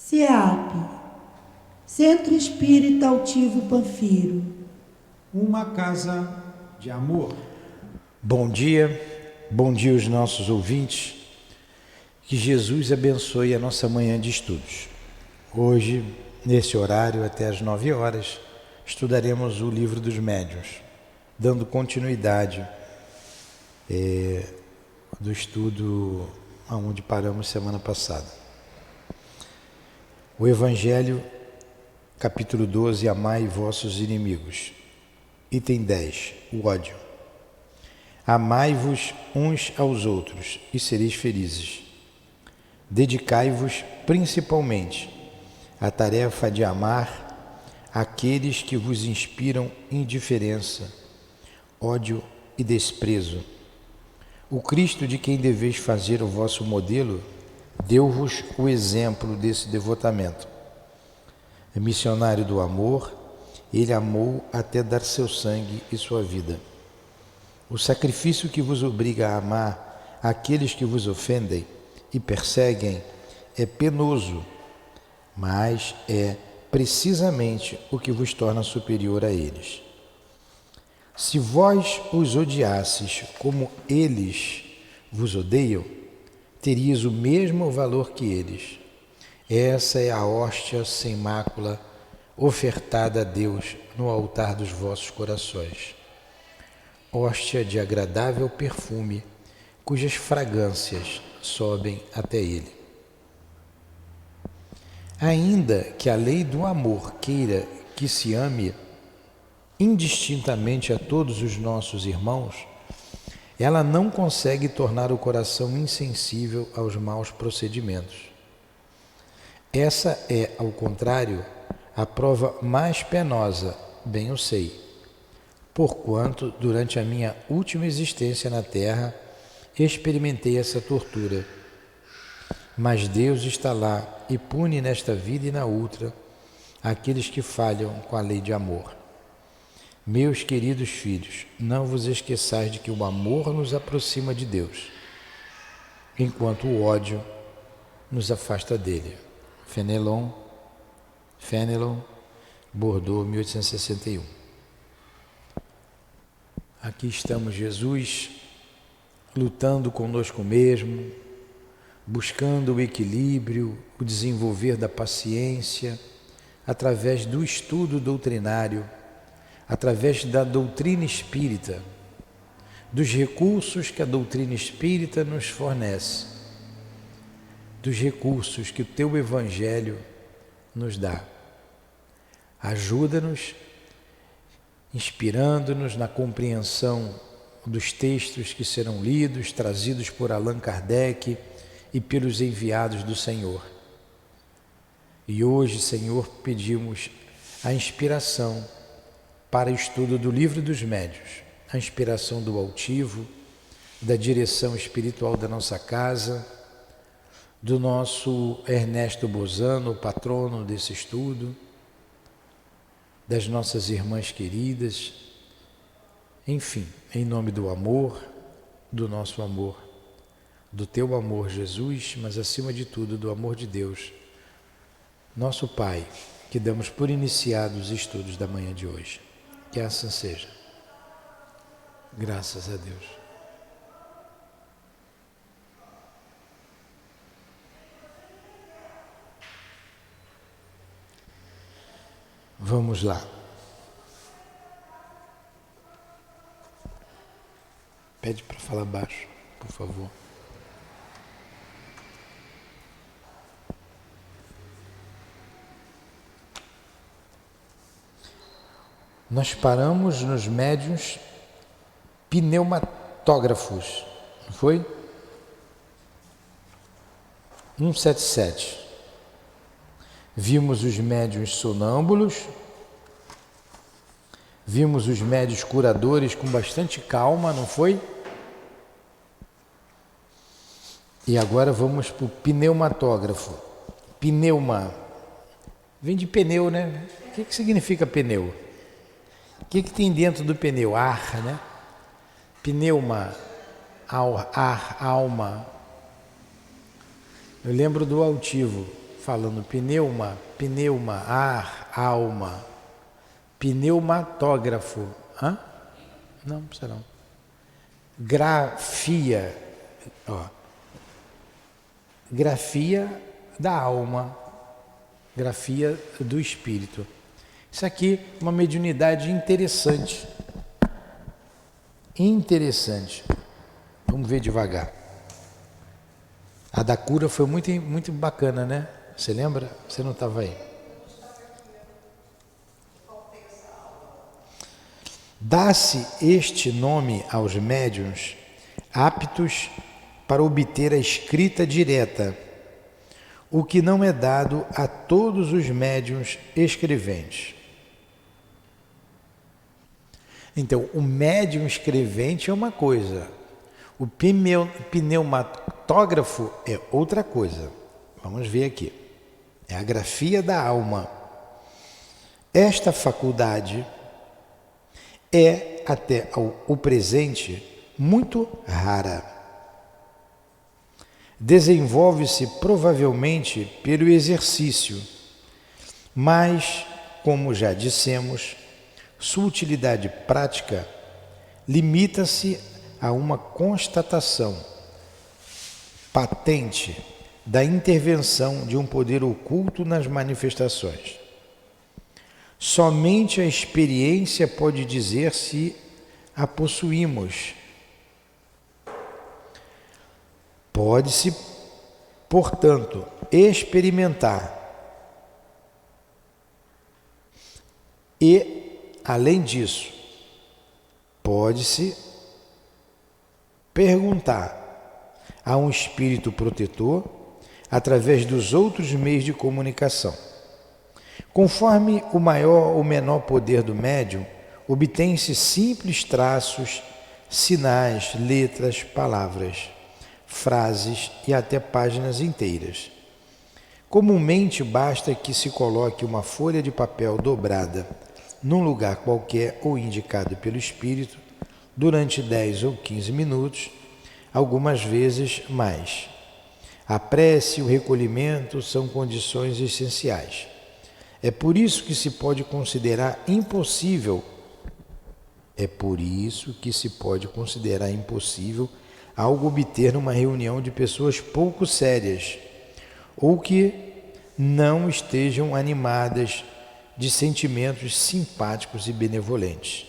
CEAP, Centro Espírita Altivo Panfiro. Uma casa de amor. Bom dia aos nossos ouvintes. Que Jesus abençoe a nossa manhã de estudos. Hoje, nesse horário, até às 9 horas, estudaremos o Livro dos Médiuns, dando continuidade do estudo aonde paramos semana passada. O Evangelho, capítulo 12, Amai vossos inimigos. Item 10, o ódio. Amai-vos uns aos outros e sereis felizes. Dedicai-vos principalmente à tarefa de amar aqueles que vos inspiram indiferença, ódio e desprezo. O Cristo de quem deveis fazer o vosso modelo deu-vos o exemplo desse devotamento. É missionário do amor, ele amou até dar seu sangue e sua vida. O sacrifício que vos obriga a amar aqueles que vos ofendem e perseguem é penoso, mas é precisamente o que vos torna superior a eles. Se vós os odiasses como eles vos odeiam, terias o mesmo valor que eles. Essa é a hóstia sem mácula ofertada a Deus no altar dos vossos corações. Hóstia de agradável perfume, cujas fragrâncias sobem até ele. Ainda que a lei do amor queira que se ame indistintamente a todos os nossos irmãos, ela não consegue tornar o coração insensível aos maus procedimentos. Essa é, ao contrário, a prova mais penosa, bem eu sei, porquanto, durante a minha última existência na Terra, experimentei essa tortura. Mas Deus está lá e pune nesta vida e na outra aqueles que falham com a lei de amor. Meus queridos filhos, não vos esqueçais de que o amor nos aproxima de Deus, enquanto o ódio nos afasta dele. Fenelon, Bordeaux, 1861. Aqui estamos, Jesus, lutando conosco mesmo, buscando o equilíbrio, o desenvolver da paciência, através do estudo doutrinário, através da doutrina espírita, dos recursos que a doutrina espírita nos fornece, dos recursos que o teu Evangelho nos dá. Ajuda-nos, inspirando-nos na compreensão dos textos que serão lidos, trazidos por Allan Kardec e pelos enviados do Senhor. E hoje, Senhor, pedimos a inspiração para o estudo do Livro dos Médiuns, a inspiração do altivo, da direção espiritual da nossa casa, do nosso Ernesto Bozano, o patrono desse estudo, das nossas irmãs queridas, enfim, em nome do amor, do nosso amor, do teu amor, Jesus, mas acima de tudo do amor de Deus, nosso Pai, que damos por iniciados os estudos da manhã de hoje. Que assim seja. Graças a Deus. Vamos lá. Pede para falar baixo, por favor. Nós paramos nos médiuns pneumatógrafos, não foi? 177. Vimos os médiuns sonâmbulos, vimos os médiuns curadores com bastante calma, não foi? E agora vamos para o pneumatógrafo. Pneuma, vem de pneu, né? O que significa pneu? O que tem dentro do pneu? Ar, né? Pneuma, ar, alma. Eu lembro do altivo. falando pneuma, ar, alma, pneumatógrafo. Hã? Não precisa não. Grafia, ó. Grafia da alma, grafia do espírito. Isso aqui é uma mediunidade interessante. Interessante. Vamos ver devagar. A da cura foi muito, muito bacana, né? Você lembra? Você não estava aí. Dá-se este nome aos médiuns aptos para obter a escrita direta, o que não é dado a todos os médiuns escreventes. Então, o médium escrevente é uma coisa, o pneumatógrafo é outra coisa. Vamos ver aqui. É a grafia da alma. Esta faculdade é, até o presente, muito rara. Desenvolve-se provavelmente pelo exercício, mas, como já dissemos, sua utilidade prática limita-se a uma constatação patente da intervenção de um poder oculto nas manifestações. Somente a experiência pode dizer se a possuímos. Pode-se, portanto, experimentar e, além disso, pode-se perguntar a um espírito protetor através dos outros meios de comunicação. Conforme o maior ou menor poder do médium, obtém-se simples traços, sinais, letras, palavras, frases e até páginas inteiras. Comumente basta que se coloque uma folha de papel dobrada num lugar qualquer ou indicado pelo espírito durante 10 ou 15 minutos, algumas vezes mais. A prece e o recolhimento são condições essenciais. É por isso que se pode considerar impossível algo obter numa reunião de pessoas pouco sérias ou que não estejam animadas de sentimentos simpáticos e benevolentes.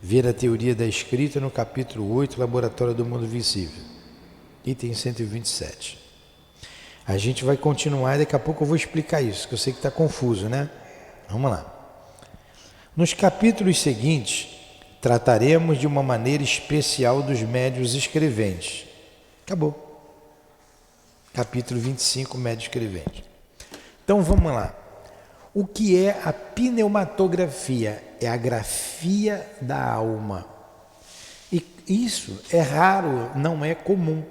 Ver a teoria da escrita no capítulo 8, Laboratório do Mundo Visível, item 127. A gente vai continuar e daqui a pouco eu vou explicar isso, que eu sei que está confuso, né? Vamos lá. Nos capítulos seguintes, trataremos de uma maneira especial dos médiuns escreventes. Acabou. Capítulo 25, médium escrevente. Então vamos lá. O que é a pneumatografia? É a grafia da alma. E isso é raro, não é comum,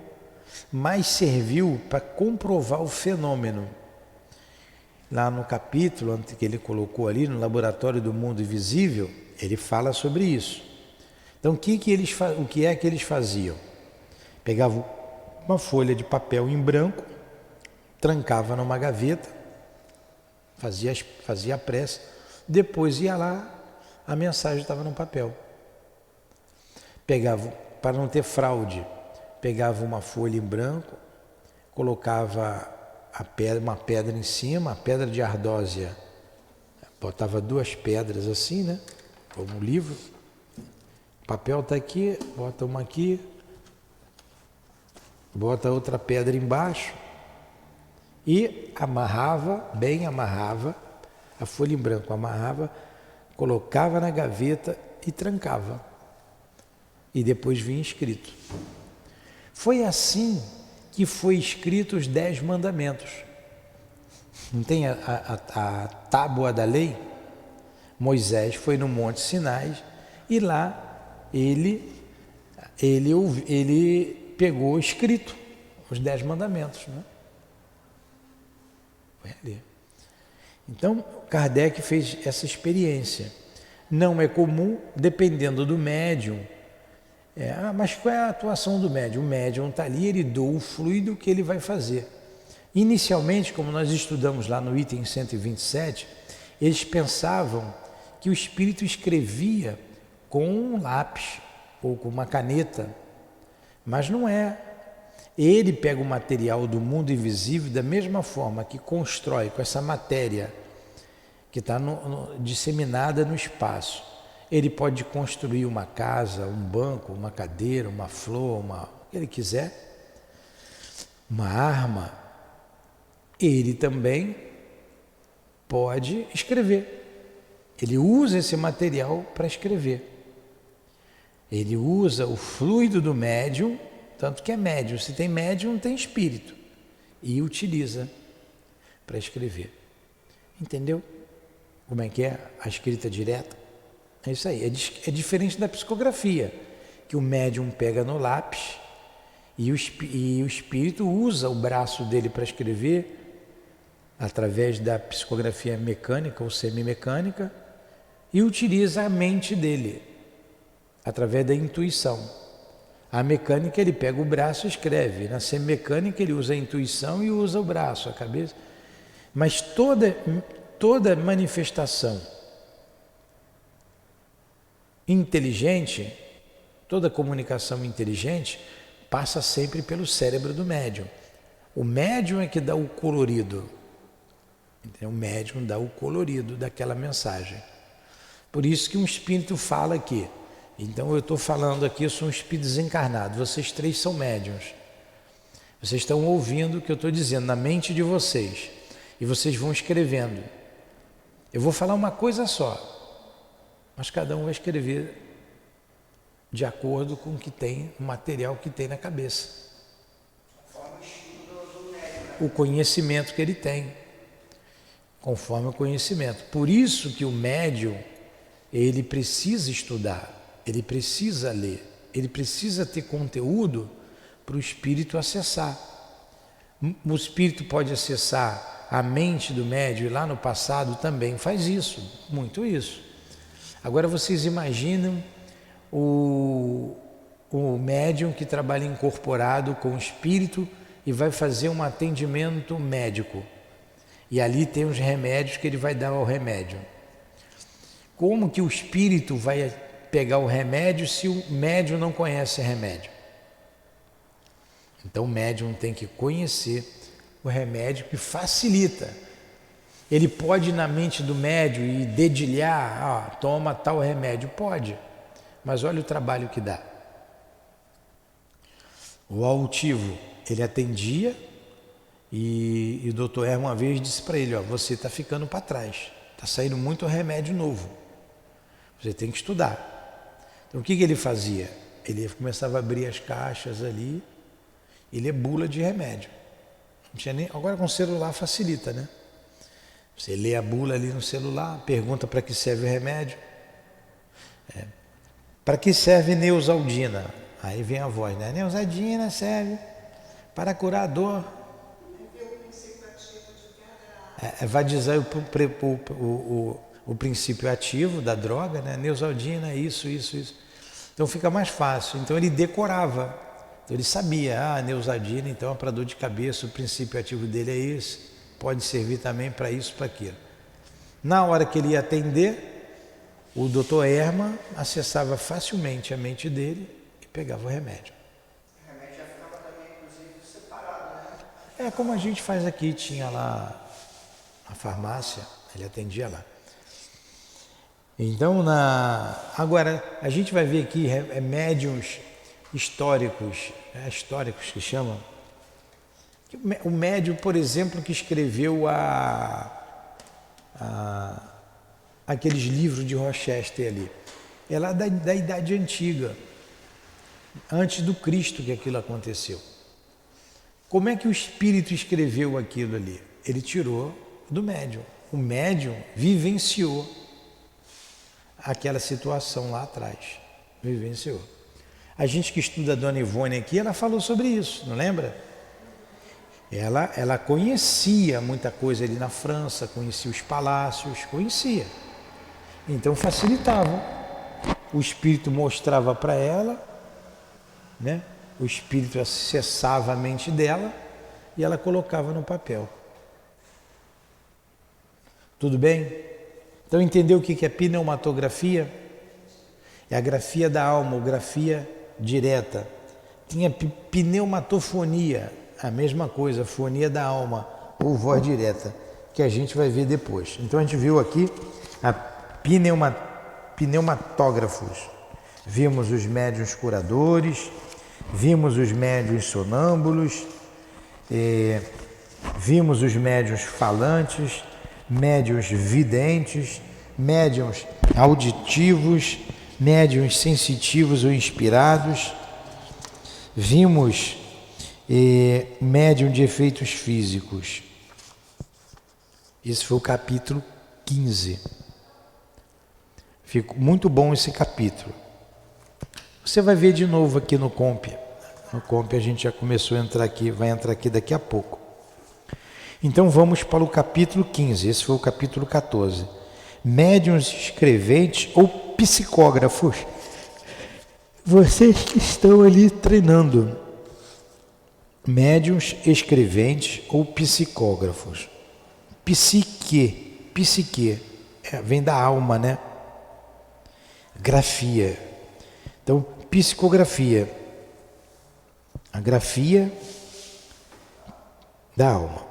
mas serviu para comprovar o fenômeno. Lá no capítulo que ele colocou ali, no Laboratório do Mundo Invisível, ele fala sobre isso. Então, o que é que eles faziam? Pegavam uma folha de papel em branco, trancava numa gaveta, fazia a prece, depois ia lá, a mensagem estava no papel. Pegava, para não ter fraude, pegava uma folha em branco, colocava uma pedra em cima, a pedra de ardósia, botava 2 pedras assim, né? Como um livro. O papel está aqui, bota uma aqui, bota outra pedra embaixo e amarrava a folha em branco, colocava na gaveta e trancava. E depois vinha escrito. Foi assim que foi escrito os 10 mandamentos. Não tem a tábua da lei? Moisés foi no Monte Sinai e lá ele pegou escrito os 10 mandamentos, né? Foi ali. Então, Kardec fez essa experiência. Não é comum, dependendo do médium. Mas qual é a atuação do médium? O médium está ali, ele doa o fluido que ele vai fazer. Inicialmente, como nós estudamos lá no item 127, eles pensavam que o espírito escrevia com um lápis ou com uma caneta, mas não é. Ele pega o material do mundo invisível da mesma forma que constrói com essa matéria que está disseminada no espaço. Ele pode construir uma casa, um banco, uma cadeira, uma flor, o que ele quiser, uma arma. Ele também pode escrever. Ele usa esse material para escrever. Ele usa o fluido do médium, tanto que é médium. Se tem médium, tem espírito. E utiliza para escrever. Entendeu? Como é que é a escrita direta? É isso aí. É diferente da psicografia, que o médium pega no lápis e o espírito usa o braço dele para escrever através da psicografia mecânica ou semimecânica e utiliza a mente dele através da intuição. A mecânica ele pega o braço e escreve, na semimecânica ele usa a intuição e usa o braço, a cabeça. Mas toda manifestação inteligente, toda comunicação inteligente passa sempre pelo cérebro do médium. O médium é que dá o colorido. O médium dá o colorido daquela mensagem. Por isso que um espírito fala aqui. Então eu estou falando aqui, eu sou um espírito desencarnado. Vocês três são médiuns. Vocês estão ouvindo o que eu estou dizendo na mente de vocês. E vocês vão escrevendo. Eu vou falar uma coisa só. Mas cada um vai escrever de acordo com o que tem, o material que tem na cabeça. O conhecimento que ele tem. Conforme o conhecimento. Por isso que o médium, ele precisa estudar, ele precisa ler, ele precisa ter conteúdo para o espírito acessar. O espírito pode acessar a mente do médium e lá no passado também faz isso, muito isso. Agora vocês imaginam o médium que trabalha incorporado com o espírito e vai fazer um atendimento médico. E ali tem os remédios que ele vai dar ao remédio. Como que o espírito vai pegar o remédio se o médium não conhece remédio? Então o médium tem que conhecer o remédio que facilita. Ele pode ir na mente do médium e dedilhar, toma tal remédio, pode, mas olha o trabalho que dá. O altivo, ele atendia e o doutor R uma vez disse para ele, você está ficando para trás, está saindo muito remédio novo, você tem que estudar. Então o que ele fazia? Ele começava a abrir as caixas ali, ele é bula de remédio. Não tinha nem, agora com o celular facilita, né? Você lê a bula ali no celular, pergunta para que serve o remédio. Para que serve Neosaldina? Aí vem a voz, né? Neosaldina serve para curar a dor. Vai dizer o princípio ativo da droga, né? Neosaldina, isso. Então fica mais fácil. Então ele decorava. Então ele sabia, Neosaldina, então é para dor de cabeça, o princípio ativo dele é esse. Pode servir também para isso, para aquilo. Na hora que ele ia atender, o Dr. Erma acessava facilmente a mente dele e pegava o remédio. O remédio já ficava também, inclusive, separado, né? É como a gente faz aqui, tinha lá a farmácia, ele atendia lá. Então, agora, a gente vai ver aqui médiuns históricos que chamam. O médium, por exemplo, que escreveu aqueles livros de Rochester ali, é lá da Idade Antiga, antes do Cristo que aquilo aconteceu. Como é que o espírito escreveu aquilo ali? Ele tirou do médium. O médium vivenciou aquela situação lá atrás. Vivenciou. A gente que estuda a Dona Ivone aqui, ela falou sobre isso, não lembra? Ela conhecia muita coisa ali na França, conhecia os palácios, conhecia. Então facilitava. O espírito mostrava para ela, né? O espírito acessava a mente dela e ela colocava no papel. Tudo bem? Então entendeu o que é pneumatografia? É a grafia da alma, ou grafia direta. Tinha pneumatofonia, a mesma coisa, fonia da alma, ou voz direta, que a gente vai ver depois. Então a gente viu aqui a pneumatógrafos. Vimos os médiuns curadores, vimos os médiuns sonâmbulos, vimos os médiuns falantes, médiuns videntes, médiuns auditivos, médiuns sensitivos ou inspirados. Vimos médium de efeitos físicos. Esse foi o capítulo 15. Ficou muito bom esse capítulo. Você vai ver de novo aqui no Comp. No Comp a gente já começou a entrar aqui, vai entrar aqui daqui a pouco. Então vamos para o capítulo 15, esse foi o capítulo 14. Médiuns escreventes ou psicógrafos. Vocês que estão ali treinando. Médiuns escreventes ou psicógrafos. Psique, vem da alma, né? Grafia. Então, psicografia. A grafia da alma.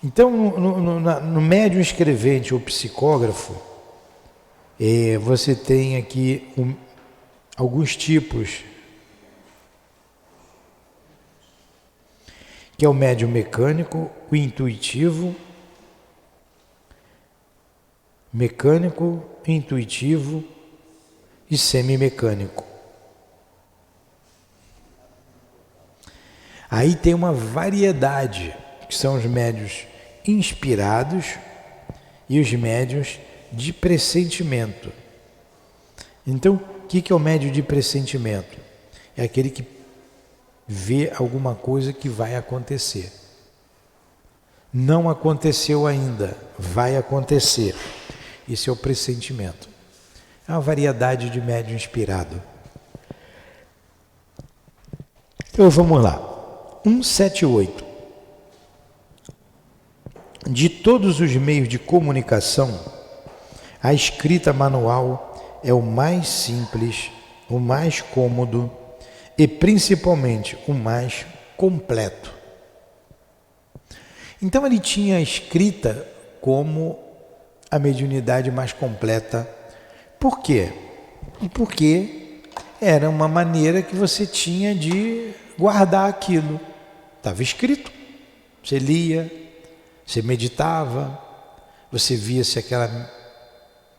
Então, no médium escrevente ou psicógrafo, você tem aqui alguns tipos, que é o médium mecânico, o intuitivo, intuitivo e semimecânico. Aí tem uma variedade, que são os médiuns inspirados e os médiuns de pressentimento. Então, o que é o médium de pressentimento? É aquele que vê alguma coisa que vai acontecer. Não aconteceu ainda, vai acontecer. Esse é o pressentimento. É uma variedade de médium inspirado. Então vamos lá. 178. De todos os meios de comunicação, a escrita manual é o mais simples, o mais cômodo e principalmente o mais completo. Então ele tinha a escrita como a mediunidade mais completa. Por quê? Porque era uma maneira que você tinha de guardar aquilo. Estava escrito, você lia, você meditava, você via se aquela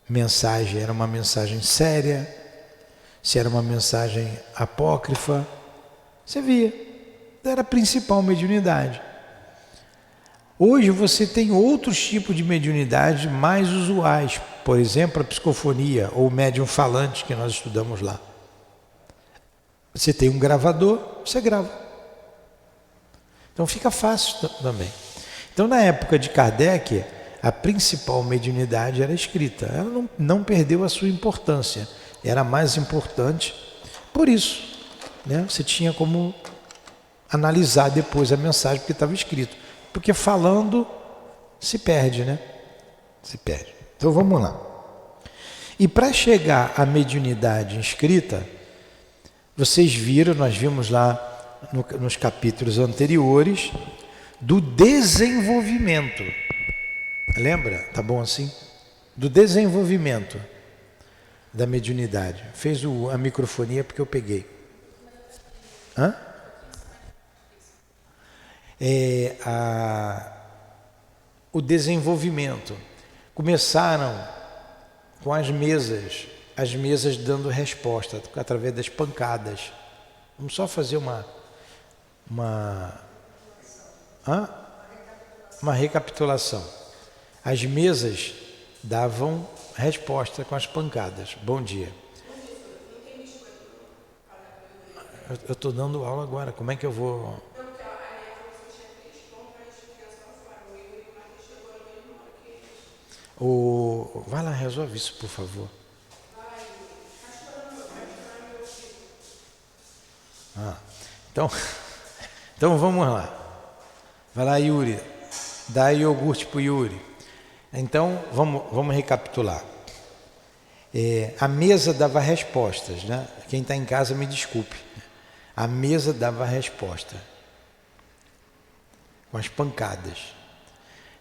mensagem era uma mensagem séria, se era uma mensagem apócrifa, você via. Era a principal mediunidade. Hoje você tem outros tipos de mediunidade mais usuais, por exemplo, a psicofonia ou o médium falante que nós estudamos lá. Você tem um gravador, você grava. Então fica fácil também. Então na época de Kardec, a principal mediunidade era escrita. Ela não perdeu a sua importância. Era mais importante por isso, né? Você tinha como analisar depois a mensagem porque estava escrito. Porque falando se perde, né? Se perde. Então vamos lá. E para chegar à mediunidade escrita, vocês viram, nós vimos lá nos capítulos anteriores, do desenvolvimento. Lembra? Tá bom assim? Do desenvolvimento da mediunidade. Fez a microfonia porque eu peguei. Hã? O desenvolvimento. Começaram com as mesas dando resposta através das pancadas. Vamos só fazer uma recapitulação. As mesas davam resposta com as pancadas. Bom dia. Eu estou dando aula agora, como é que eu vou... Vai lá, resolve isso, por favor. Então vamos lá. Vai lá, Yuri. Dá iogurte para o Yuri. Então, vamos recapitular. A mesa dava respostas, né? Quem está em casa me desculpe. A mesa dava resposta. Com as pancadas.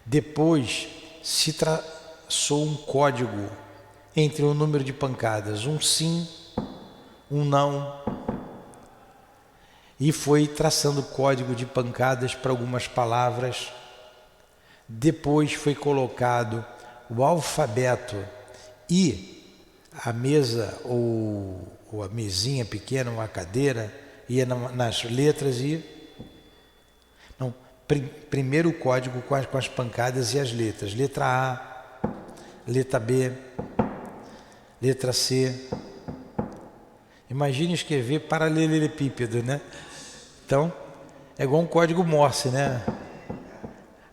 Depois se traçou um código entre o número de pancadas. Um sim, um não. E foi traçando código de pancadas para algumas palavras. Depois foi colocado o alfabeto e a mesa ou a mesinha pequena, uma cadeira, ia nas letras e... Não, primeiro o código com as pancadas e as letras. Letra A, letra B, letra C. Imagine escrever paralelepípedo, né? Então, é igual um código Morse, né?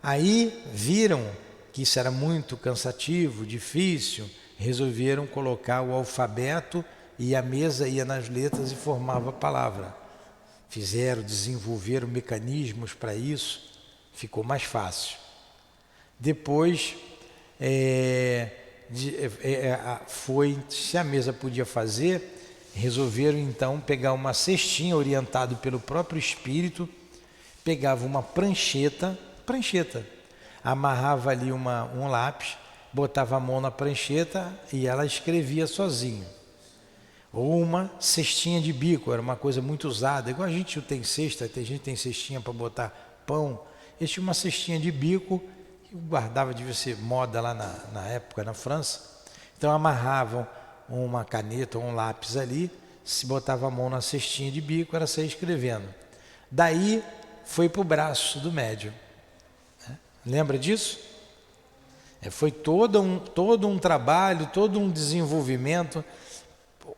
Aí viram que isso era muito cansativo, difícil, resolveram colocar o alfabeto e a mesa ia nas letras e formava a palavra. Desenvolveram mecanismos para isso, ficou mais fácil. Depois, se a mesa podia fazer, resolveram então pegar uma cestinha orientado pelo próprio espírito, pegava uma prancheta, amarrava ali um lápis, botava a mão na prancheta e ela escrevia sozinho. Ou uma cestinha de bico, era uma coisa muito usada, igual a gente tem cesta, tem gente que tem cestinha para botar pão, eles tinham uma cestinha de bico, que guardava, devia ser moda lá na época, na França, então amarravam uma caneta ou um lápis ali, se botava a mão na cestinha de bico, era sair escrevendo. Daí foi para o braço do médium. Lembra disso? Foi todo um trabalho, todo um desenvolvimento.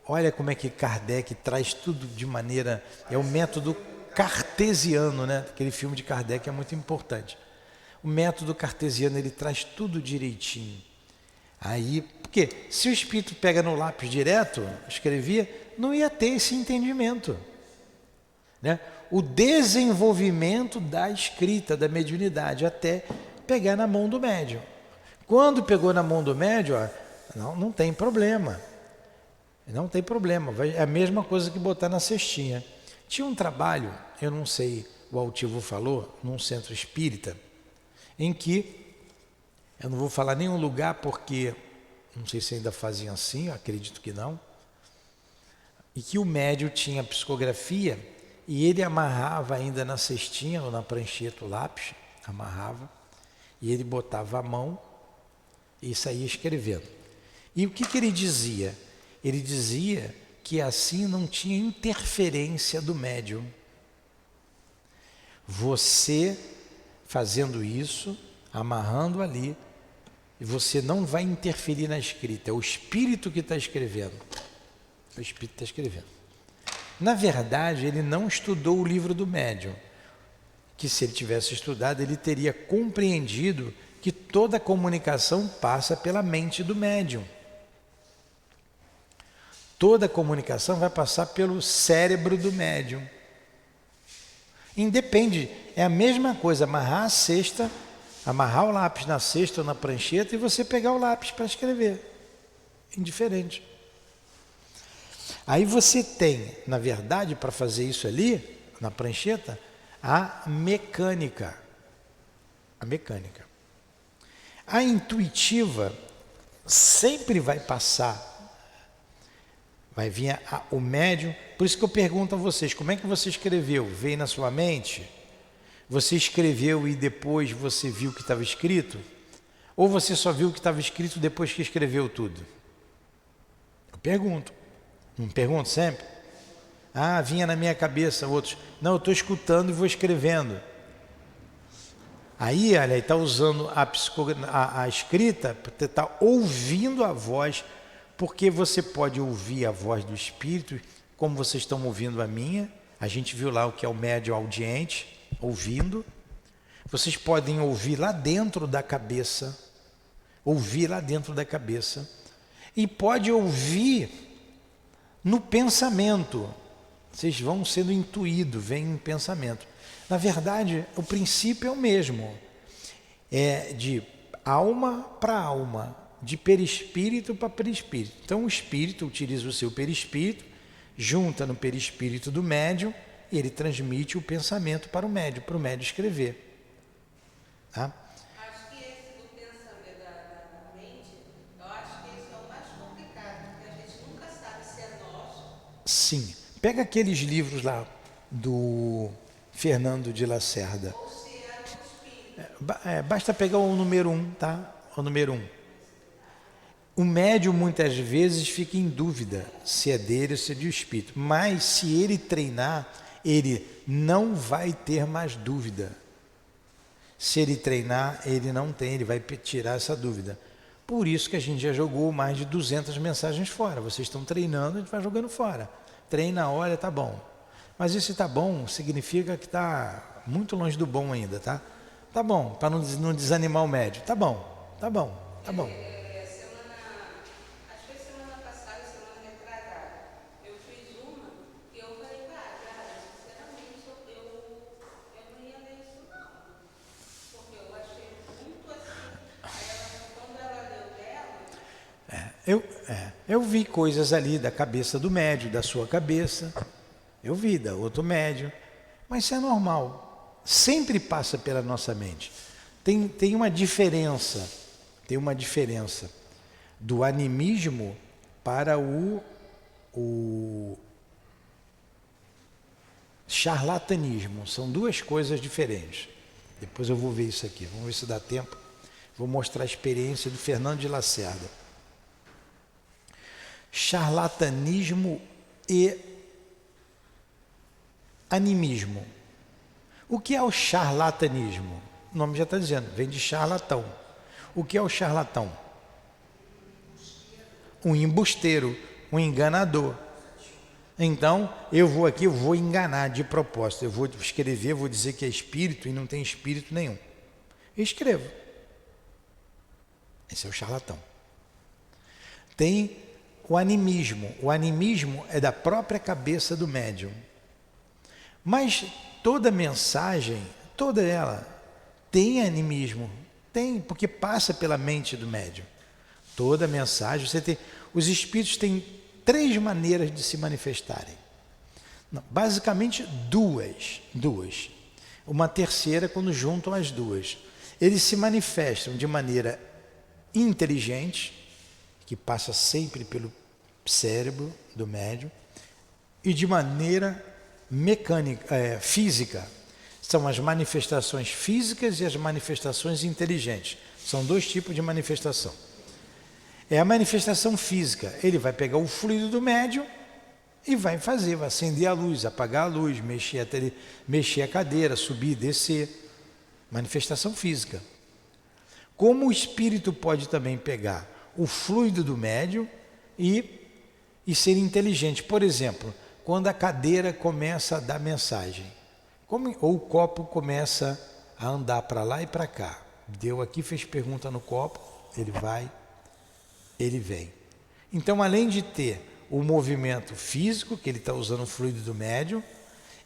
Olha como é que Kardec traz tudo de maneira... É o método cartesiano, né? Aquele filme de Kardec é muito importante. O método cartesiano, ele traz tudo direitinho. Aí, porque se o espírito pega no lápis direto, escrevia, não ia ter esse entendimento, né? O desenvolvimento da escrita, da mediunidade, até pegar na mão do médium. Quando pegou na mão do médium, não tem problema. Não tem problema, é a mesma coisa que botar na cestinha. Tinha um trabalho, eu não sei, o Altivo falou, num centro espírita, em que, eu não vou falar nenhum lugar porque, não sei se ainda faziam assim, eu acredito que não, e que o médium tinha psicografia e ele amarrava ainda na cestinha ou na prancheta o lápis, amarrava, e ele botava a mão e saía escrevendo. E o que ele dizia? Ele dizia que assim não tinha interferência do médium. Você fazendo isso, amarrando ali, e você não vai interferir na escrita, é o espírito que está escrevendo. O espírito está escrevendo. Na verdade, ele não estudou o livro do médium, que se ele tivesse estudado, ele teria compreendido que toda comunicação passa pela mente do médium. Toda comunicação vai passar pelo cérebro do médium. Independe, é a mesma coisa, amarrar a cesta, amarrar o lápis na cesta ou na prancheta e você pegar o lápis para escrever. Indiferente. Aí você tem, na verdade, para fazer isso ali, na prancheta, a mecânica. A mecânica. A intuitiva sempre vai passar. Vai vir o médium. Por isso que eu pergunto a vocês, como é que você escreveu? Veio na sua mente? Você escreveu e depois você viu o que estava escrito? Ou você só viu o que estava escrito depois que escreveu tudo? Eu pergunto. Não pergunto sempre? Vinha na minha cabeça, outros. Não, eu estou escutando e vou escrevendo. Aí, olha, está usando a escrita para estar ouvindo a voz, porque você pode ouvir a voz do espírito, como vocês estão ouvindo a minha. A gente viu lá o que é o médium audiente, ouvindo. Vocês podem ouvir lá dentro da cabeça, e pode ouvir no pensamento. Vocês vão sendo intuídos, vem um pensamento. Na verdade, o princípio é o mesmo. É de alma para alma, de perispírito para perispírito. Então o espírito utiliza o seu perispírito, junta no perispírito do médium e ele transmite o pensamento para o médium escrever. Tá? Acho que esse do pensamento da mente, eu acho que esse é o mais complicado, porque a gente nunca sabe se é nosso. Sim. Pega aqueles livros lá do Fernando de Lacerda. Ou se é do espírito. Basta pegar o número 1, tá? O número 1. O médium muitas vezes fica em dúvida se é dele ou se é do espírito. Mas se ele treinar, ele não vai ter mais dúvida. Se ele treinar, ele não tem, ele vai tirar essa dúvida. Por isso que a gente já jogou mais de 200 mensagens fora. Vocês estão treinando, a gente vai jogando fora. Treina, olha, tá bom. Mas esse tá bom significa que tá muito longe do bom ainda, tá? Tá bom, para não desanimar o médium. Tá bom, tá bom, tá bom. Acho que semana passada, semana retrasada, eu fiz uma e eu falei, cara, sinceramente, eu não ia ler isso não. Porque eu achei muito assim. Aí quando ela leu dela. Eu vi coisas ali da cabeça do médium, da sua cabeça. Eu vi da outro médium. Mas isso é normal. Sempre passa pela nossa mente. Tem uma diferença. Tem uma diferença do animismo para o charlatanismo. São duas coisas diferentes. Depois eu vou ver isso aqui. Vamos ver se dá tempo. Vou mostrar a experiência do Fernando de Lacerda. Charlatanismo e animismo. O que é o charlatanismo? O nome já está dizendo, vem de charlatão. O que é o charlatão? Um embusteiro, um enganador. Então, eu vou enganar de propósito. Eu vou escrever, vou dizer que é espírito e não tem espírito nenhum. Eu escrevo. Esse é o charlatão. Tem o animismo. O animismo é da própria cabeça do médium. Mas toda mensagem, toda ela, tem animismo. Tem, porque passa pela mente do médium. Toda mensagem, os espíritos têm 3 maneiras de se manifestarem. Não, basicamente duas. Uma terceira quando juntam as duas. Eles se manifestam de maneira inteligente, que passa sempre pelo cérebro do médium, e de maneira mecânica, física. São as manifestações físicas e as manifestações inteligentes. São 2 tipos de manifestação. É a manifestação física. Ele vai pegar o fluido do médium e vai acender a luz, apagar a luz, mexer a cadeira, subir, descer. Manifestação física. Como o espírito pode também pegar o fluido do médium e ser inteligente. Por exemplo, quando a cadeira começa a dar mensagem, ou o copo começa a andar para lá e para cá. Deu aqui, fez pergunta no copo, ele vai, ele vem. Então, além de ter o movimento físico, que ele está usando o fluido do médium,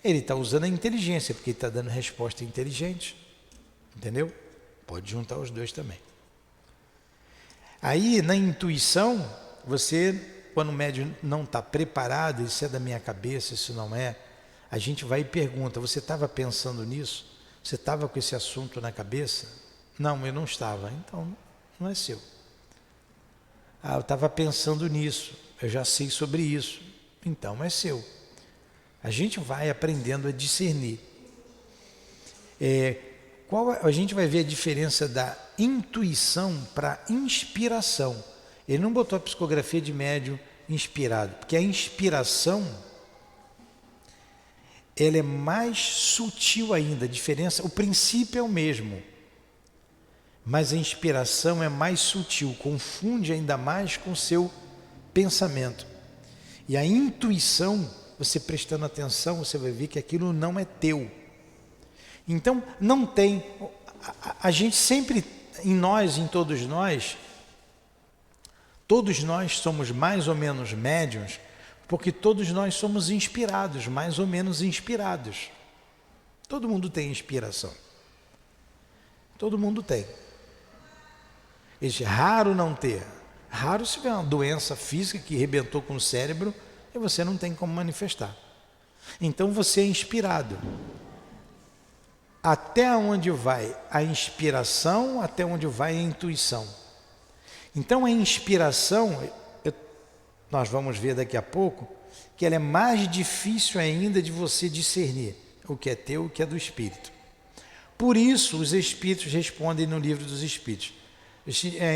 ele está usando a inteligência, porque ele está dando resposta inteligente. Entendeu? Pode juntar os 2 também. Aí, na intuição, quando o médium não está preparado, isso é da minha cabeça, isso não é, a gente vai e pergunta, você estava pensando nisso? Você estava com esse assunto na cabeça? Não, eu não estava. Então, não é seu. Eu estava pensando nisso, eu já sei sobre isso. Então, é seu. A gente vai aprendendo a discernir. A gente vai ver a diferença da intuição para inspiração. Ele não botou a psicografia de médium inspirado, porque a inspiração ela é mais sutil ainda, a diferença, o princípio é o mesmo, mas a inspiração é mais sutil, confunde ainda mais com o seu pensamento. E a intuição, você prestando atenção, você vai ver que aquilo não é teu. Então, não tem, a gente sempre, em todos nós somos mais ou menos médiuns, Porque todos nós somos inspirados, mais ou menos inspirados. Todo mundo tem inspiração. Todo mundo tem. É raro não ter. Raro se tiver uma doença física que arrebentou com o cérebro e você não tem como manifestar. Então você é inspirado. Até onde vai a inspiração, até onde vai a intuição. Então a inspiração, nós vamos ver daqui a pouco, que ela é mais difícil ainda de você discernir o que é teu e o que é do Espírito. Por isso os Espíritos respondem no Livro dos Espíritos.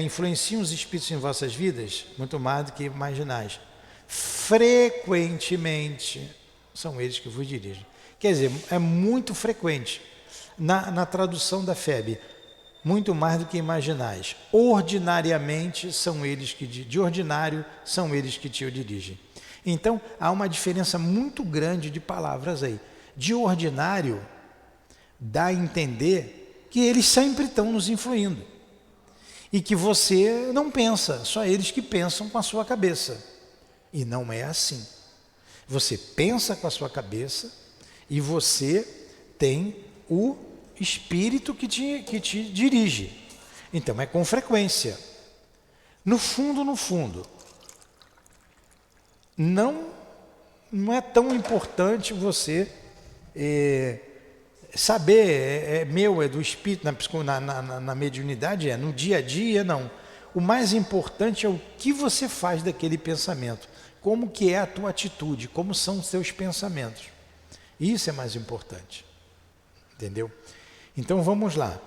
Influenciam os Espíritos em vossas vidas muito mais do que imaginais. Frequentemente são eles que vos dirigem. Quer dizer, é muito frequente. Na tradução da FEB, muito mais do que imaginais. Ordinariamente são eles que, de ordinário, são eles que te dirigem. Então, há uma diferença muito grande de palavras aí. De ordinário, dá a entender que eles sempre estão nos influindo. E que você não pensa, só eles que pensam com a sua cabeça. E não é assim. Você pensa com a sua cabeça e você tem o Espírito que te dirige. Então é com frequência. No fundo, não é tão importante você saber, é meu, é do Espírito, na mediunidade, no dia a dia, não. O mais importante é o que você faz daquele pensamento, como que é a tua atitude, como são os seus pensamentos. Isso é mais importante, entendeu? Então vamos lá.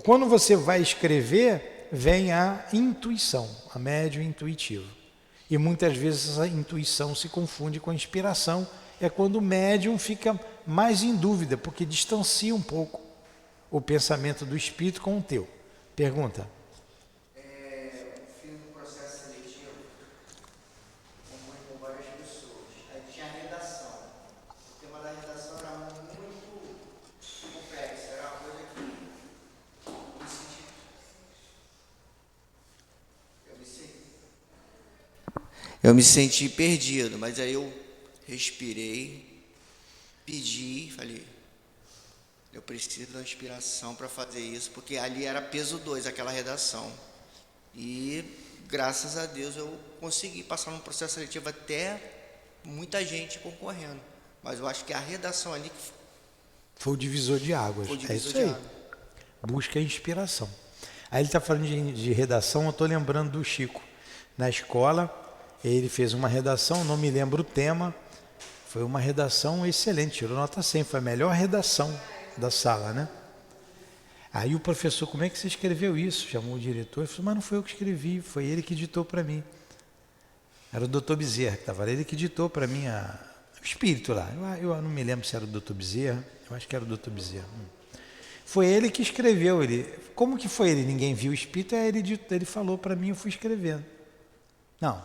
Quando você vai escrever, vem a intuição, a médium intuitivo. E muitas vezes essa intuição se confunde com a inspiração. É quando o médium fica mais em dúvida, porque distancia um pouco o pensamento do espírito com o teu. Pergunta. Fiz um processo seletivo, concorri com várias pessoas. Aí tinha a redação. O tema da redação era muito complexo, era uma coisa que eu me senti perdido, mas aí eu respirei, pedi, falei, eu preciso da inspiração para fazer isso, porque ali era peso 2, aquela redação. E graças a Deus eu consegui passar num processo seletivo até muita gente concorrendo. Mas eu acho que a redação ali foi o divisor de águas. foi o divisor é isso de aí. água. Busca a inspiração. Aí ele está falando de redação, eu estou lembrando do Chico. Na escola, ele fez uma redação, não me lembro o tema, foi uma redação excelente, tirou nota 100, foi a melhor redação da sala, né? Aí o professor, como é que você escreveu isso? Chamou o diretor e falou, mas não foi eu que escrevi, foi ele que ditou para mim. Era o doutor Bezerra que estava lá, ele que ditou para mim o espírito lá. Eu não me lembro se era o doutor Bezerra, eu acho que era o doutor Bezerra. Foi ele que escreveu, como que foi ele? Ninguém viu o espírito, ele falou para mim, eu fui escrevendo. Não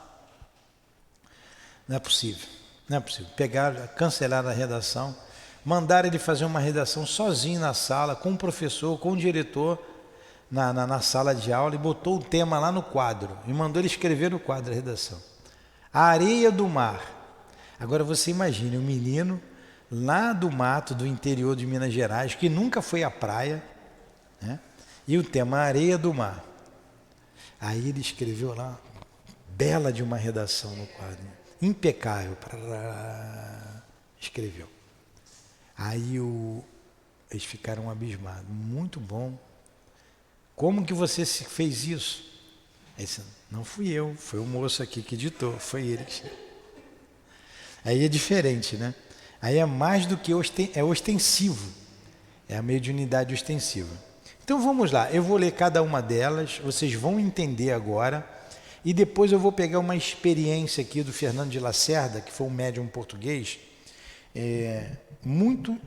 é possível, não é possível. Pegaram, cancelaram a redação, mandaram ele fazer uma redação sozinho na sala, com o professor, com o diretor, na sala de aula, e botou o tema lá no quadro, e mandou ele escrever no quadro a redação. A areia do mar. Agora você imagine, um menino lá do mato, do interior de Minas Gerais, que nunca foi à praia, né? E o tema areia do mar. Aí ele escreveu lá, bela de uma redação no quadro, impecável, escreveu. Aí eles ficaram abismados, muito bom. Como que você fez isso? Aí disse, não fui eu, foi o moço aqui que ditou, foi ele. Aí é diferente, né? Aí é mais do que é ostensivo, é a mediunidade ostensiva. Então vamos lá, eu vou ler cada uma delas, vocês vão entender agora, e depois eu vou pegar uma experiência aqui do Fernando de Lacerda, que foi um médium português, muito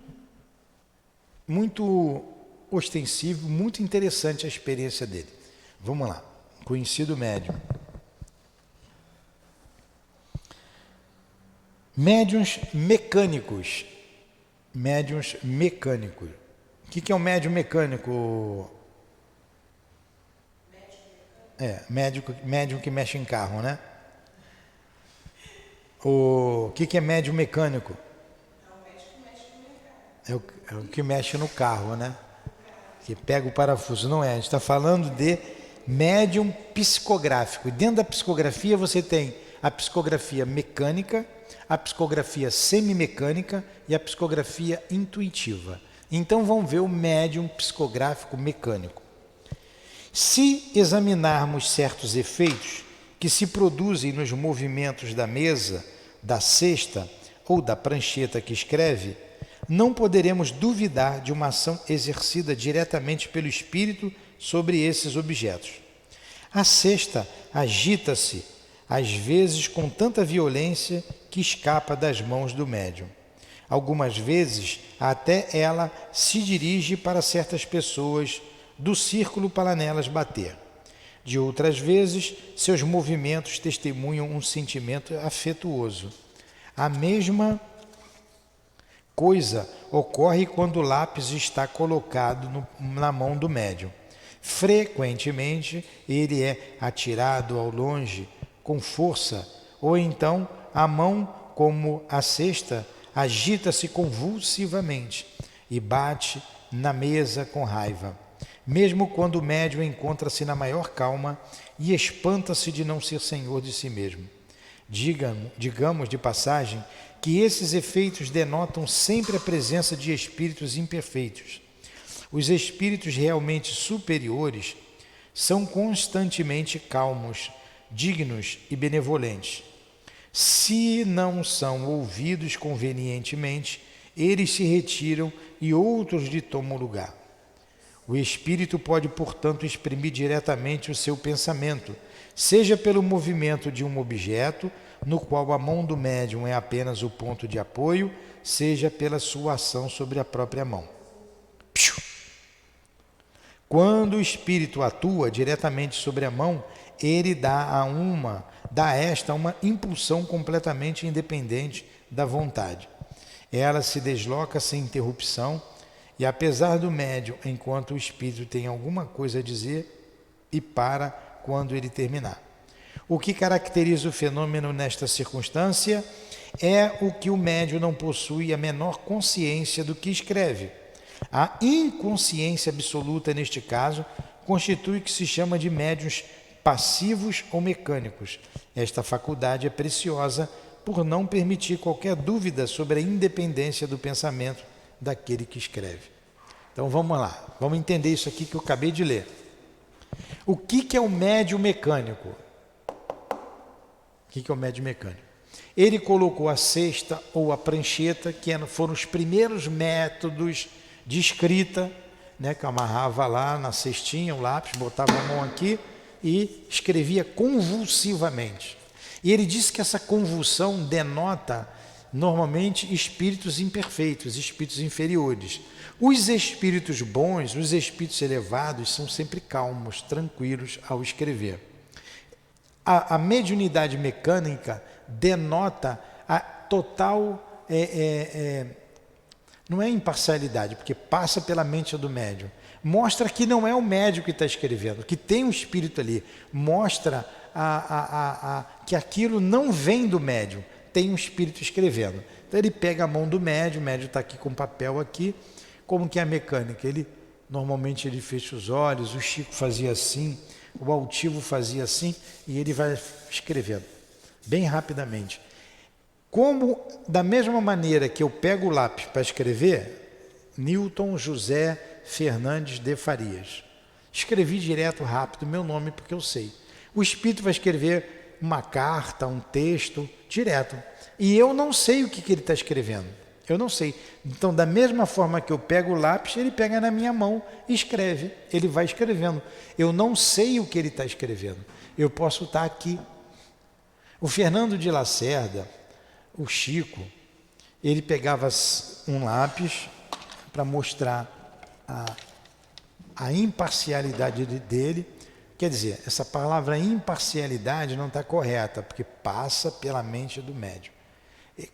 ostensivo, muito interessante a experiência dele. Vamos lá, conhecido médium. Médiuns mecânicos. Médiuns mecânicos. O que é um médium mecânico? Médium que mexe em carro, né? O que é médium mecânico? É o que mexe no carro, né? Que pega o parafuso. Não é, a gente está falando de médium psicográfico. E dentro da psicografia você tem a psicografia mecânica, a psicografia semimecânica e a psicografia intuitiva. Então vamos ver o médium psicográfico mecânico. Se examinarmos certos efeitos que se produzem nos movimentos da mesa, da cesta ou da prancheta que escreve, não poderemos duvidar de uma ação exercida diretamente pelo espírito sobre esses objetos. A cesta agita-se, às vezes com tanta violência que escapa das mãos do médium. Algumas vezes até ela se dirige para certas pessoas do círculo para nelas bater. De outras vezes, seus movimentos testemunham um sentimento afetuoso. A mesma coisa ocorre quando o lápis está colocado na mão do médium. Frequentemente, ele é atirado ao longe com força, ou então a mão, como a cesta, agita-se convulsivamente e bate na mesa com raiva, mesmo quando o médium encontra-se na maior calma e espanta-se de não ser senhor de si mesmo. Digamos de passagem que esses efeitos denotam sempre a presença de espíritos imperfeitos. Os espíritos realmente superiores são constantemente calmos, dignos e benevolentes. Se não são ouvidos convenientemente, eles se retiram e outros lhe tomam lugar. O espírito pode, portanto, exprimir diretamente o seu pensamento, seja pelo movimento de um objeto, no qual a mão do médium é apenas o ponto de apoio, seja pela sua ação sobre a própria mão. Quando o espírito atua diretamente sobre a mão, ele dá a esta uma impulsão completamente independente da vontade. Ela se desloca sem interrupção e, apesar do médium, enquanto o espírito tem alguma coisa a dizer, e para quando ele terminar. O que caracteriza o fenômeno nesta circunstância é o que o médium não possui a menor consciência do que escreve. A inconsciência absoluta, neste caso, constitui o que se chama de médiuns passivos ou mecânicos. Esta faculdade é preciosa por não permitir qualquer dúvida sobre a independência do pensamento daquele que escreve. Então vamos lá, vamos entender isso aqui que eu acabei de ler. O que é o médium mecânico? O que é o médium mecânico? Ele colocou a cesta ou a prancheta, que foram os primeiros métodos de escrita, né, que amarrava lá na cestinha o lápis, botava a mão aqui e escrevia convulsivamente. E ele disse que essa convulsão denota normalmente espíritos imperfeitos, espíritos inferiores. Os espíritos bons, os espíritos elevados, são sempre calmos, tranquilos ao escrever. A mediunidade mecânica denota a total, não é imparcialidade, porque passa pela mente do médium. Mostra que não é o médium que está escrevendo, que tem um espírito ali. Mostra que aquilo não vem do médium, tem um espírito escrevendo. Então ele pega a mão do médium, o médium está aqui com papel aqui. Como que é a mecânica? Normalmente ele fecha os olhos, o Chico fazia assim, o altivo fazia assim, e ele vai escrevendo, bem rapidamente. Como, da mesma maneira que eu pego o lápis para escrever, Newton José Fernandes de Farias. Escrevi direto, rápido, meu nome, porque eu sei. O espírito vai escrever uma carta, um texto, direto. E eu não sei o que ele está escrevendo. Eu não sei. Então, da mesma forma que eu pego o lápis, ele pega na minha mão e escreve. Ele vai escrevendo. Eu não sei o que ele está escrevendo. Eu posso estar aqui. O Fernando de Lacerda, o Chico, ele pegava um lápis para mostrar a imparcialidade dele. Quer dizer, essa palavra imparcialidade não está correta, porque passa pela mente do médium.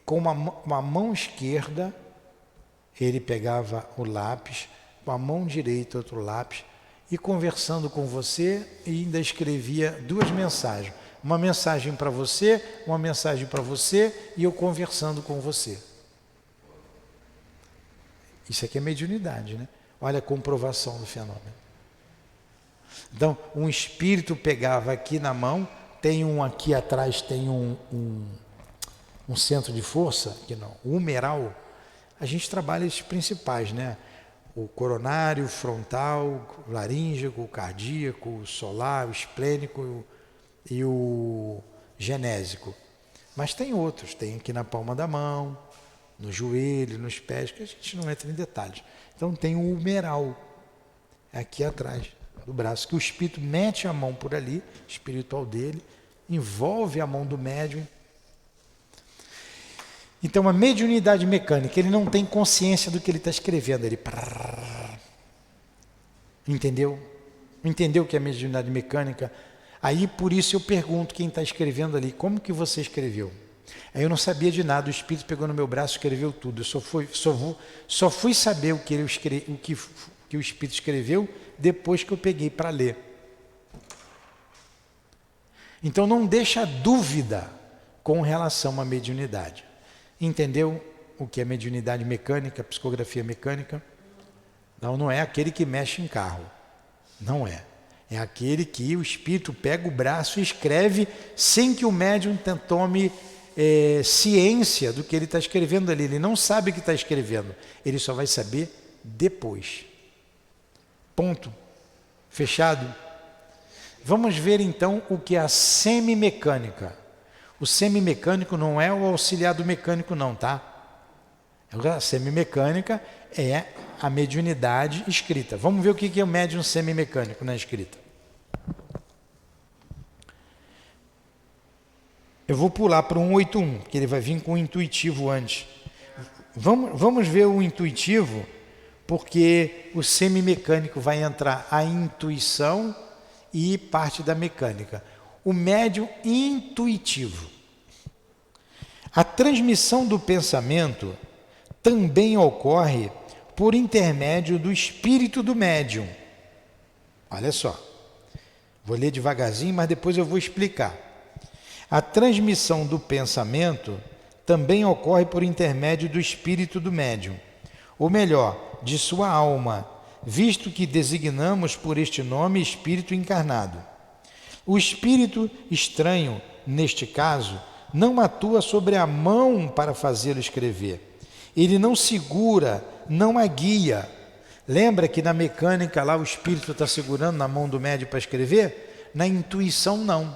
Com uma mão esquerda, ele pegava o lápis, com a mão direita outro lápis, e conversando com você, e ainda escrevia duas mensagens. Uma mensagem para você, uma mensagem para você e eu conversando com você. Isso aqui é mediunidade, né? Olha a comprovação do fenômeno. Então, um espírito pegava aqui na mão, tem um aqui atrás, tem um centro de força, aqui não, o humeral. A gente trabalha esses principais, né? O coronário, o frontal, o laríngeo, o cardíaco, o solar, o esplênico e o genésico. Mas tem outros, tem aqui na palma da mão, no joelho, nos pés, que a gente não entra em detalhes. Então tem o humeral, aqui atrás do braço, que o espírito mete a mão por ali, espiritual dele, envolve a mão do médium. Então a mediunidade mecânica, ele não tem consciência do que ele está escrevendo, ele... Entendeu? Entendeu o que é mediunidade mecânica? Aí por isso eu pergunto quem está escrevendo ali, como que você escreveu? Aí eu não sabia de nada, o espírito pegou no meu braço e escreveu tudo. Eu só fui saber o que o espírito escreveu depois que eu peguei para ler. Então não deixa dúvida com relação à mediunidade. Entendeu o que é mediunidade mecânica, psicografia mecânica? Não é aquele que mexe em carro. Não é. É aquele que o espírito pega o braço e escreve sem que o médium tome ciência do que ele está escrevendo ali. Ele não sabe o que está escrevendo. Ele só vai saber depois. Ponto. Fechado? Vamos ver então o que é a semimecânica. O semimecânico não é o auxiliar do mecânico não, tá? A semimecânica é a mediunidade escrita. Vamos ver o que é o médium semimecânico na escrita. Eu vou pular para o 181, que ele vai vir com o intuitivo antes. Vamos ver o intuitivo, porque o semimecânico vai entrar a intuição e parte da mecânica. O médium intuitivo. A transmissão do pensamento também ocorre por intermédio do espírito do médium. Olha só, vou ler devagarzinho, mas depois eu vou explicar. A transmissão do pensamento também ocorre por intermédio do espírito do médium, ou melhor, de sua alma, visto que designamos por este nome espírito encarnado. O espírito estranho, neste caso, não atua sobre a mão para fazê-lo escrever. Ele não segura, não a guia. Lembra que na mecânica lá o espírito está segurando na mão do médium para escrever? Na intuição não.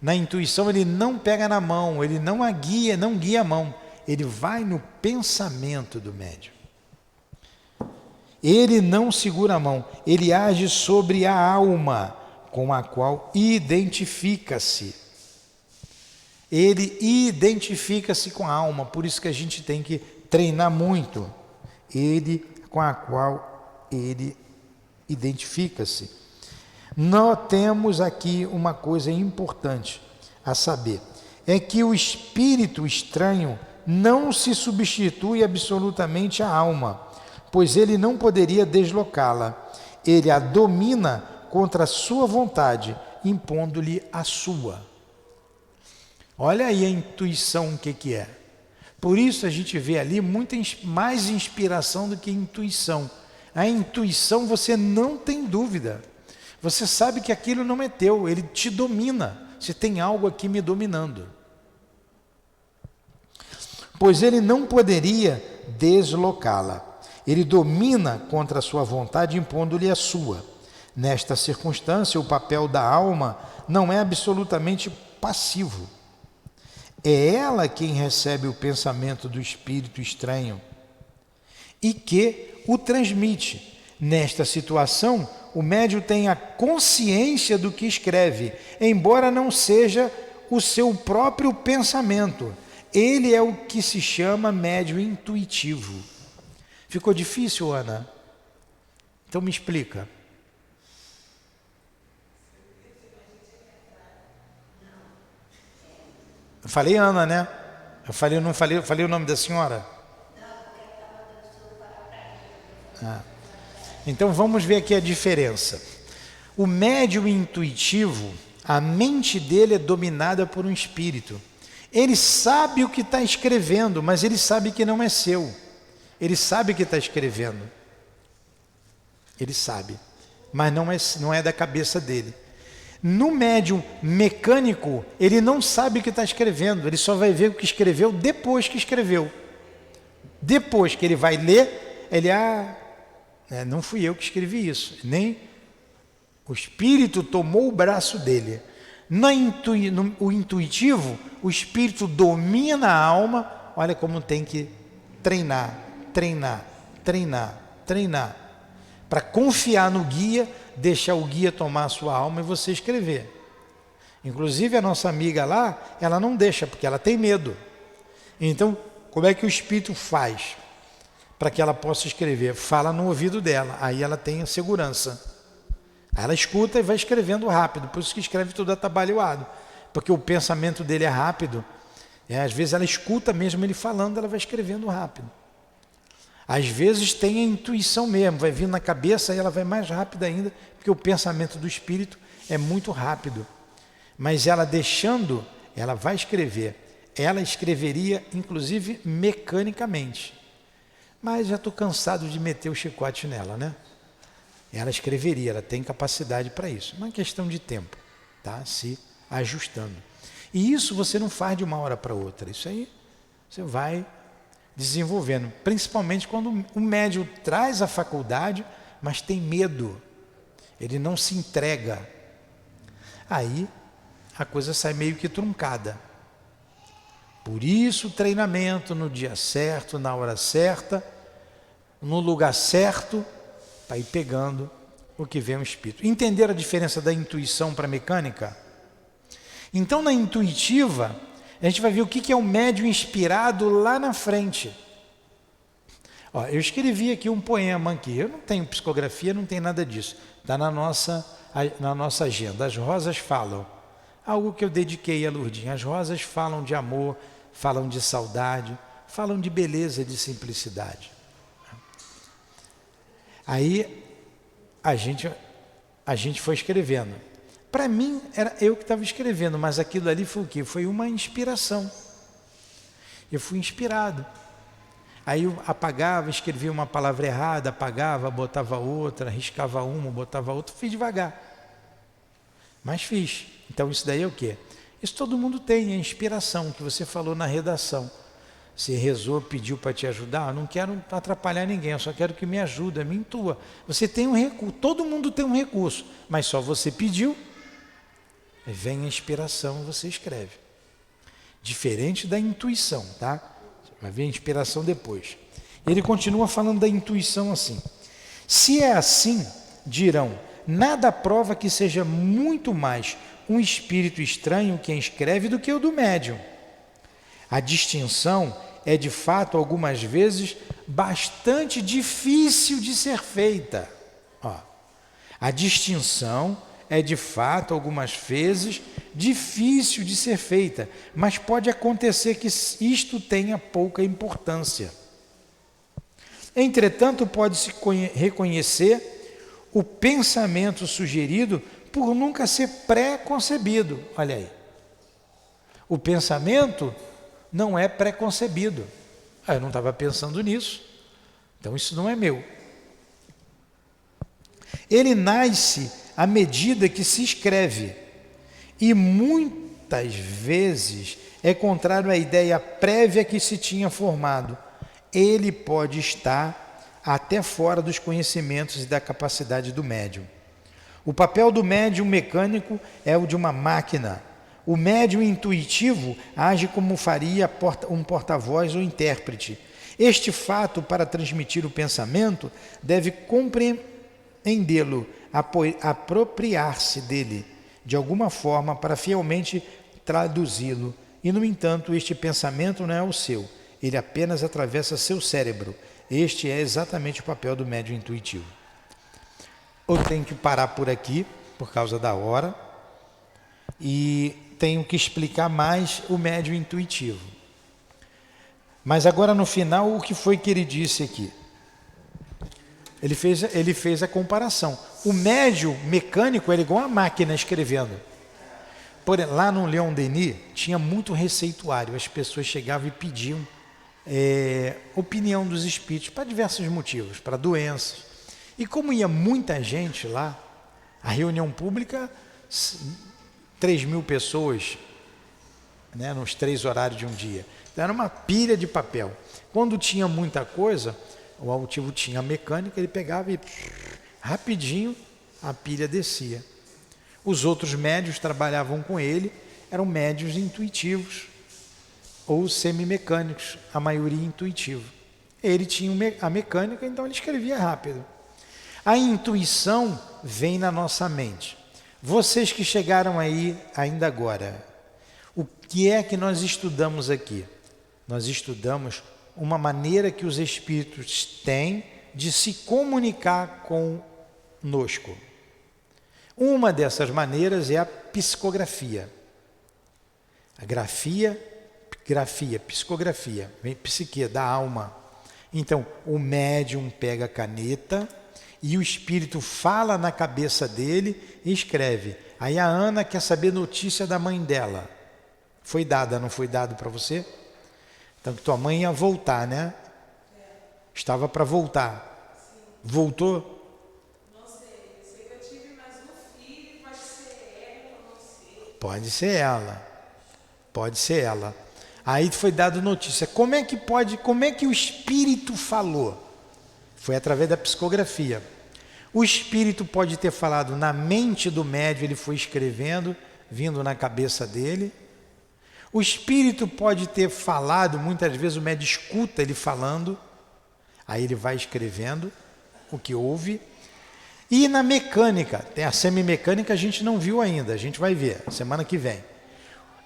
Na intuição ele não pega na mão, ele não a guia, não guia a mão. Ele vai no pensamento do médium. Ele não segura a mão, ele age sobre a alma com a qual identifica-se. Ele identifica-se com a alma, por isso que a gente tem que treinar muito. Ele com a qual ele identifica-se. Nós temos aqui uma coisa importante a saber, é que o espírito estranho não se substitui absolutamente à alma, pois ele não poderia deslocá-la. Ele a domina contra a sua vontade, impondo-lhe a sua. Olha aí a intuição, o que é. Por isso a gente vê ali muito mais inspiração do que intuição. A intuição você não tem dúvida. Você sabe que aquilo não é teu, ele te domina. Você tem algo aqui me dominando. Pois ele não poderia deslocá-la. Ele domina contra a sua vontade, impondo-lhe a sua. Nesta circunstância, o papel da alma não é absolutamente passivo. É ela quem recebe o pensamento do espírito estranho e que o transmite. Nesta situação, o médium tem a consciência do que escreve, embora não seja o seu próprio pensamento. Ele é o que se chama médium intuitivo. Ficou difícil, Ana? Então me explica. Eu falei Ana, né? Eu falei o nome da senhora? Então vamos ver aqui a diferença. O médium intuitivo, A mente dele é dominada por um espírito. Ele sabe o que está escrevendo, mas ele sabe que não é seu. Ele sabe que está escrevendo. Ele sabe, mas não é da cabeça dele. No médium mecânico, ele não sabe o que está escrevendo, ele só vai ver o que escreveu depois que escreveu. Depois que ele vai ler, ele, não fui eu que escrevi isso, nem o espírito tomou o braço dele. O intuitivo, o espírito domina a alma, olha como tem que treinar, para confiar no guia, deixar o guia tomar a sua alma e você escrever. Inclusive a nossa amiga lá, ela não deixa, porque ela tem medo. Então, como é que o espírito faz para que ela possa escrever? Fala no ouvido dela, aí ela tem a segurança. Aí ela escuta e vai escrevendo rápido, por isso que escreve tudo atabalhoado, porque o pensamento dele é rápido. Às vezes ela escuta mesmo ele falando, ela vai escrevendo rápido. Às vezes tem a intuição mesmo, vai vir na cabeça e ela vai mais rápido ainda, porque o pensamento do espírito é muito rápido. Mas ela deixando, ela vai escrever. Ela escreveria, inclusive, mecanicamente. Mas já estou cansado de meter o chicote nela, né? Ela escreveria, ela tem capacidade para isso. Uma questão de tempo, tá? Se ajustando. E isso você não faz de uma hora para outra. Isso aí você vai desenvolvendo, principalmente quando o médium traz a faculdade, mas tem medo, ele não se entrega, aí a coisa sai meio que truncada. Por isso o treinamento no dia certo, na hora certa, no lugar certo, para ir pegando o que vem o espírito. Entender a diferença da intuição para a mecânica? Então na intuitiva, a gente vai ver o que é o médium inspirado lá na frente. Eu escrevi aqui um poema aqui. Eu não tenho psicografia, não tenho nada disso. Está na nossa agenda. As rosas falam. Algo que eu dediquei a Lourdinha. As rosas falam de amor, falam de saudade, falam de beleza, de simplicidade. Aí a gente foi escrevendo. Para mim, era eu que estava escrevendo, mas aquilo ali foi o quê? Foi uma inspiração. Eu fui inspirado. Aí eu apagava, escrevia uma palavra errada, apagava, botava outra, riscava uma, botava outra, fiz devagar. Mas fiz. Então isso daí é o quê? Isso todo mundo tem, a inspiração que você falou na redação. Você rezou, pediu para te ajudar, eu não quero atrapalhar ninguém, eu só quero que me ajude, me intua. Você tem um recurso, todo mundo tem um recurso, mas só você pediu, vem a inspiração, você escreve. Diferente da intuição, tá? Vai vir a inspiração depois. Ele continua falando da intuição assim. Se é assim, dirão, nada prova que seja muito mais um espírito estranho quem escreve do que o do médium. A distinção é de fato algumas vezes bastante difícil de ser feita. A distinção é de fato algumas vezes difícil de ser feita, mas pode acontecer que isto tenha pouca importância. Entretanto, pode-se reconhecer o pensamento sugerido por nunca ser pré-concebido. Olha aí. O pensamento não é pré-concebido. Eu não estava pensando nisso, então isso não é meu. Ele nasce à medida que se escreve e muitas vezes é contrário à ideia prévia que se tinha formado. Ele pode estar até fora dos conhecimentos e da capacidade do médium. O papel do médium mecânico é o de uma máquina. O médium intuitivo age como faria um porta-voz ou intérprete. Este fato, para transmitir o pensamento, deve compreendê-lo, apropriar-se dele, de alguma forma, para fielmente traduzi-lo. E, no entanto, este pensamento não é o seu, ele apenas atravessa seu cérebro. Este é exatamente o papel do médium intuitivo. Eu tenho que parar por aqui, por causa da hora, e tenho que explicar mais o médium intuitivo. Mas agora no final, o que foi que ele disse aqui? Ele fez a comparação. O médium mecânico é igual a máquina escrevendo. Lá no Leon Denis tinha muito receituário, as pessoas chegavam e pediam opinião dos espíritos para diversos motivos, para doenças. E como ia muita gente lá, a reunião pública, 3.000 pessoas, né, nos 3 horários de um dia. Então era uma pilha de papel. Quando tinha muita coisa, o altivo tinha a mecânica, ele pegava e rapidinho a pilha descia. Os outros médios trabalhavam com ele, eram médios intuitivos ou semimecânicos, a maioria intuitivo. Ele tinha a mecânica, então ele escrevia rápido. A intuição vem na nossa mente. Vocês que chegaram aí ainda agora, o que é que nós estudamos aqui? Nós estudamos uma maneira que os espíritos têm de se comunicar conosco. Uma dessas maneiras é a psicografia. A grafia, psicografia, vem psique, da alma. Então, o médium pega a caneta e o espírito fala na cabeça dele e escreve. Aí a Ana quer saber notícia da mãe dela. Foi dada, não foi dado para você? Então, que tua mãe ia voltar, né? Estava para voltar. Sim. Voltou? Não sei. Eu sei que eu tive mais um filho, pode ser ela, eu não sei. Pode ser ela. Pode ser ela. Aí foi dado notícia. Como é que o espírito falou? Foi através da psicografia. O espírito pode ter falado na mente do médium, ele foi escrevendo, vindo na cabeça dele. O espírito pode ter falado, muitas vezes o médium escuta ele falando, aí ele vai escrevendo o que ouve. E na mecânica, tem a semimecânica, a gente não viu ainda, a gente vai ver semana que vem.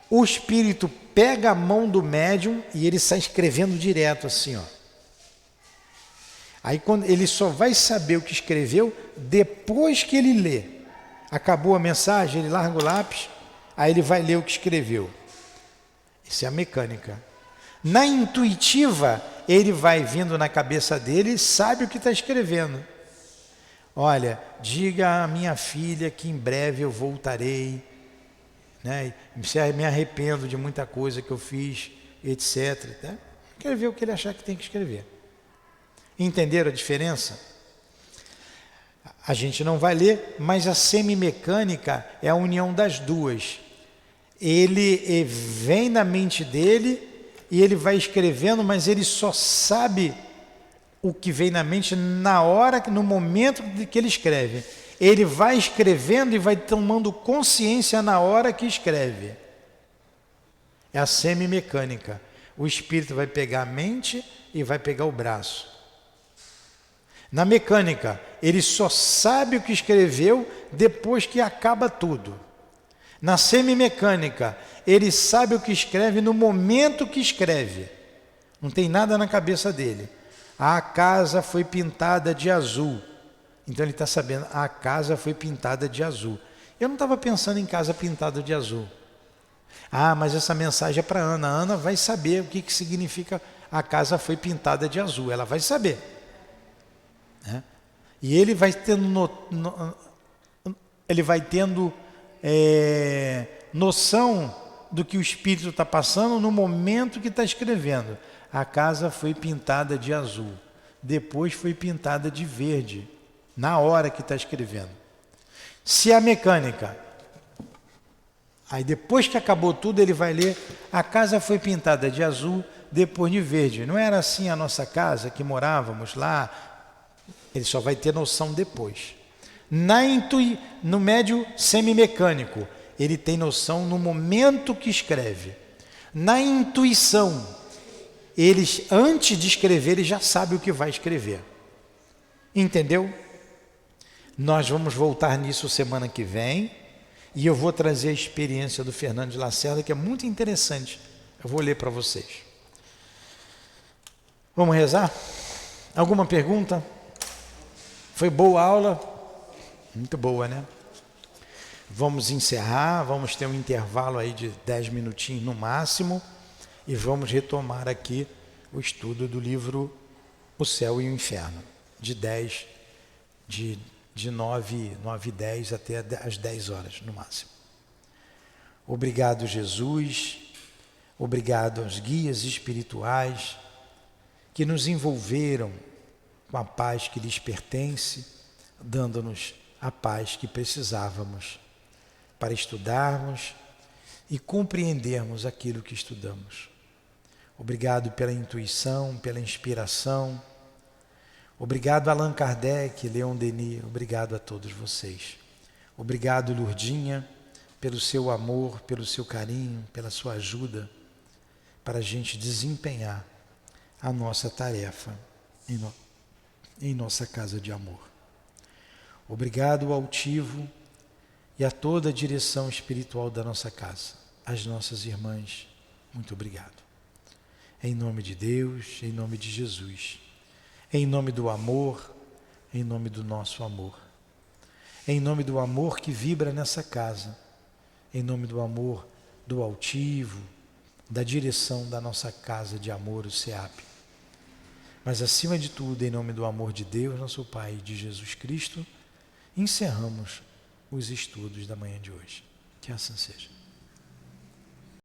O espírito pega a mão do médium e ele sai escrevendo direto assim, ó. Aí quando ele só vai saber o que escreveu depois que ele lê. Acabou a mensagem, ele larga o lápis, aí ele vai ler o que escreveu. Isso é a mecânica. Na intuitiva, ele vai vindo na cabeça dele e sabe o que está escrevendo. Olha, diga à minha filha que em breve eu voltarei, né? Me arrependo de muita coisa que eu fiz, etc. Né? Escrever o que ele achar que tem que escrever. Entenderam a diferença? A gente não vai ler, mas a semimecânica é a união das duas. Ele vem na mente dele e ele vai escrevendo, mas ele só sabe o que vem na mente na hora, no momento que ele escreve. Ele vai escrevendo e vai tomando consciência na hora que escreve. É a semimecânica. O espírito vai pegar a mente e vai pegar o braço. Na mecânica, ele só sabe o que escreveu depois que acaba tudo. Na semimecânica, ele sabe o que escreve no momento que escreve. Não tem nada na cabeça dele. A casa foi pintada de azul. Então ele está sabendo, a casa foi pintada de azul. Eu não estava pensando em casa pintada de azul. Ah, mas essa mensagem é para a Ana. A Ana vai saber o que significa a casa foi pintada de azul. Ela vai saber. Né? E ele vai tendo, noção do que o espírito está passando no momento que está escrevendo. A casa foi pintada de azul, depois foi pintada de verde, na hora que está escrevendo. Se a mecânica, aí depois que acabou tudo, ele vai ler, a casa foi pintada de azul, depois de verde. Não era assim a nossa casa que morávamos lá? Ele só vai ter noção depois. No médio semimecânico, ele tem noção no momento que escreve. Na intuição, antes de escrever, ele já sabe o que vai escrever. Entendeu? Nós vamos voltar nisso semana que vem e eu vou trazer a experiência do Fernando de Lacerda, que é muito interessante. Eu vou ler para vocês. Vamos rezar? Alguma pergunta? Foi boa a aula? Muito boa, né? Vamos encerrar, vamos ter um intervalo aí de 10 minutinhos no máximo e vamos retomar aqui o estudo do livro O Céu e o Inferno, de 9h10 até as 10 horas no máximo. Obrigado, Jesus. Obrigado aos guias espirituais que nos envolveram com a paz que lhes pertence, dando-nos a paz que precisávamos para estudarmos e compreendermos aquilo que estudamos. Obrigado pela intuição, pela inspiração. Obrigado, Allan Kardec, Leon Denis. Obrigado a todos vocês. Obrigado, Lourdinha, pelo seu amor, pelo seu carinho, pela sua ajuda para a gente desempenhar a nossa tarefa em nossa casa de amor. Obrigado ao Altivo e a toda a direção espiritual da nossa casa, as nossas irmãs, muito obrigado. Em nome de Deus, em nome de Jesus, em nome do amor, em nome do nosso amor, em nome do amor que vibra nessa casa, em nome do amor do Altivo, da direção da nossa casa de amor, o SEAP. Mas acima de tudo, em nome do amor de Deus, nosso Pai, e de Jesus Cristo, encerramos os estudos da manhã de hoje. Que assim seja.